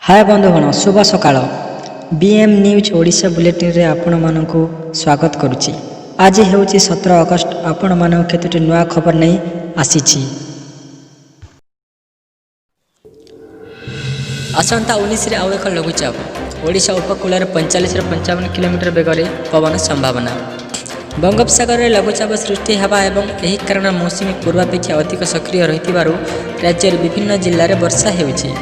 हाय बंधुगण शुभ सकाळ BM news Odisha bulletin रे आपण मानकु स्वागत करुछि। आज हेउछि 17 अगस्त। आपण मानक केतोटी नया खबर नहीं आसीछि। आसंता 19 रे आउ एक लघुचाप ओडिशा उपकूल 45 से 55 किलोमीटर बेगर पवन संभावना। बंगोपसागर में लघुचाप सृष्टि हेबा एवं एही कारण मौसुमी पूर्वापेक्षा अधिक सक्रिय रहितिबारु राज्यर विभिन्न जिल्ला रे वर्षा हेउछि।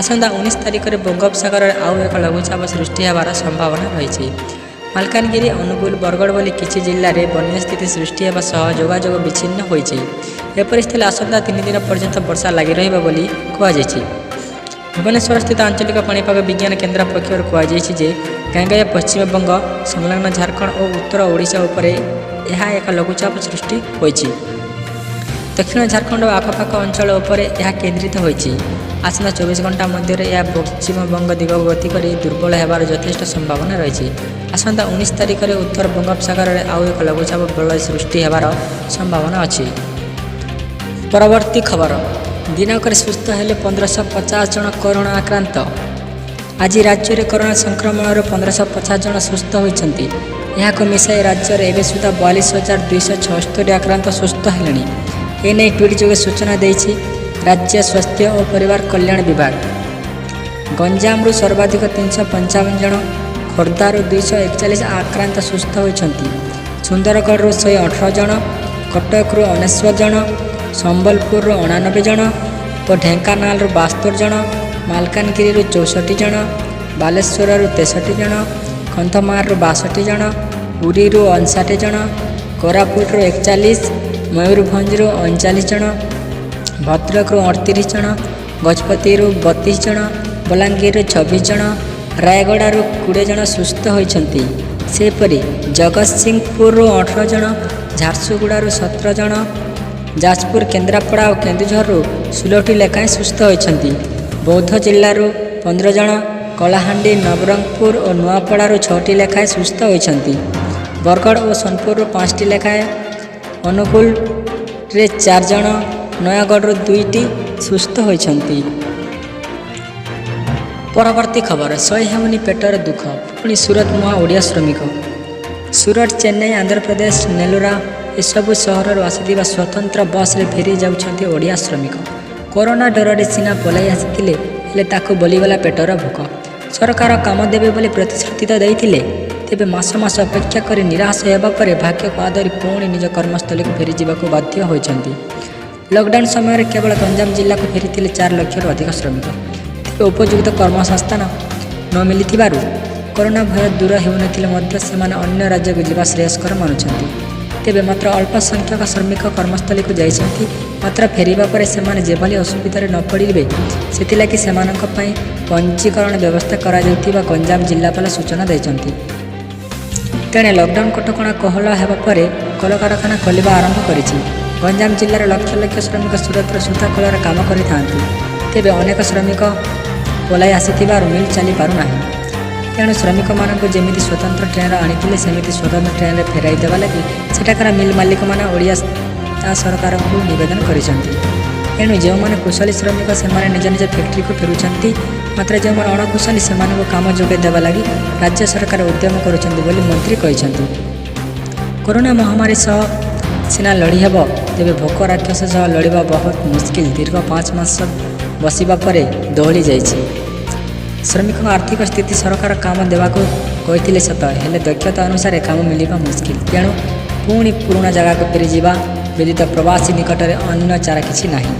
आसंता 19 तारिख में बंगोपसागर आउ एक लघुचाप सृष्टि हेबार संभावना रही। मालकानगिरी अनुगुल बरगड़ भली किछि जिल्ला रे बन्या स्थिति सृष्टि हेबा सह जोगाजोग विच्छिन्न होइछि। एपरि स्थिति आसंता 3 दिन पर्यंत वर्षा लागि रहिबा बोली कुहाଯାଇଛି। भुवनेश्वर स्थित आंचलिक पाणीपाग विज्ञान केन्द्र पक्षर कुहाଯାଇଛି जे गांगेय पश्चिम बंग संलग्न झारखंड और उत्तर ओडिशा उपरे यह एक लघुचाप सृष्टि होइछि। दक्षिण झारखंड और आखपाख अंचल उपरे यह केन्द्रित होइछि। आसंता 24 घंटा मध्य यह पश्चिम बंग दिग गति कर दुर्बल होबार यथेष्ट संभावना रही। आसंता 19 तारिख में उत्तर बंगोपसागर में आउ एक लघुचाप बल सृष्टि होबार संभावना अच्छी। परवर्ती खबर दिनक सुस्थ हेले 1550 जन कोरोना आक्रांत। आज राज्य में कोरोना संक्रमण 1550 जन सुस्थ होती। यहाँ मिसाई राज्य में एवं सुधा 42,276 आक्रांत सुस्थ हेले। एने ट्वीट जोगे सूचना देछि राज्य स्वास्थ्य और परिवार कल्याण विभाग। गंजाम सर्वाधिक 355 जन, खोर्धार 241 आक्रांत सुस्थ होती। सुंदरगढ़ 118 जन, कटक 19 जन, संबलपुर 89 जन और ढेंकानाल 72 जन, मालकानगिरी 64 जन, बालेश्वर 63 जन, कंधमार 62 जन, पुरी 59 जन, कोरापुट 41, मयूरभंज 39 जन, भद्रक 38 जन, गजपति 32 जन, बलांगीर 26 जन, रायगड़ा 20 जन सुस्थ होती। सेपरी जगतसिंहपुर 18 जन, झारसुगुड़ा 17 जन, जाजपुर केन्द्रापड़ा और केन्दुझर 16 लेखाएं सुस्थ होती। बौद्ध जिल्लार 15 जन, कलाहांडी नवरंगपुर और नुआपड़ा 6 लेखाएं सुस्थ होती। बरगड़ और सोनपुर 5 लेखाएं, अनुगुल 4 जन, नयागढ़ 2 सुस्थ होती। परवर्ती खबर सही हेउनी पेटर दुख पुणी सूरत मुहा ओडिया श्रमिक। सूरत, चेन्नई, आंध्र प्रदेश, नेलोरा एसबू सहर आसुवा स्वतंत्र बस रे फेरी जाउछंती ओडिया श्रमिक। कोरोना डर सीना पलाई आसीथिले हेले ताकू बोलीगला पेटर भूक। सरकार काम देवे बोली प्रतिश्रुति तो देइथिले, तेबे मास मास अपेक्षा कर निराश होगा पर भाग्य को आदरी पुणी निज कर्मस्थली को फेरी जावाक बाध्य होइछंती। लॉकडाउन समय केवल गंजाम जिला को फेरी 4 लाख अधिक श्रमिक। तेज उपयुक्त कर्मसंस्थान न मिली कोरोना भय दूर होने अन्य राज्य को जावा श्रेयस्कर मानुंट। तेबे मात्र अल्प संख्यक श्रमिक कर्मस्थली को जाइछंती। मात्र फेरिबा परे सेमाने जेभली असुविधार न पड़े सेथिलागि सेमानक पई पंजीकरण व्यवस्था करा जाउथिबा गंजाम जिलापाल सूचना देइछंती। तेणे लॉकडाउन कटकणा कोहल हेबा परे कलकारखाना खोलिबा आरंभ करिछि। गंजाम जिलार लक्ष लक्ष श्रमिक सूरतर सूता कलर काम करिथांती। तेबे अनेक श्रमिक पलाई आसीथिबार मिल चली पारु नाही। तेणु श्रमिक मानक जमी स्वतंत्र ट्रेन आनी सेमती स्वतंत्र ट्रेन में फेराई देवा लगी सेठाकार मिल मालिक मैंने ओडिया सरकार को निवेदन करिसेंती। तेणु जो मैंने कुशली श्रमिक से निज निज फैक्ट्री को फेरुंट, मात्र जो अणकुशली से काम जोगे देवा लगी राज्य सरकार उद्यम करुछंती बोली मंत्री कहिसेंती। कोरोना महामारी सह सीना लड़ी हेब, तेबे भोक राक्षस सह लड़वा बहुत मुश्किल। दीर्घ 5 मास बसिबा परे दौड़ी जाइछि। श्रमिक आर्थिक स्थिति सरकार काम देवाक कहते सत हेले दक्षता अनुसार काम मिलवा मुश्किल। तेणु पुणी पुराणा जगह को फेरी जावा व्यतीत प्रवासी निकट में अन्य चारा किछि नाही।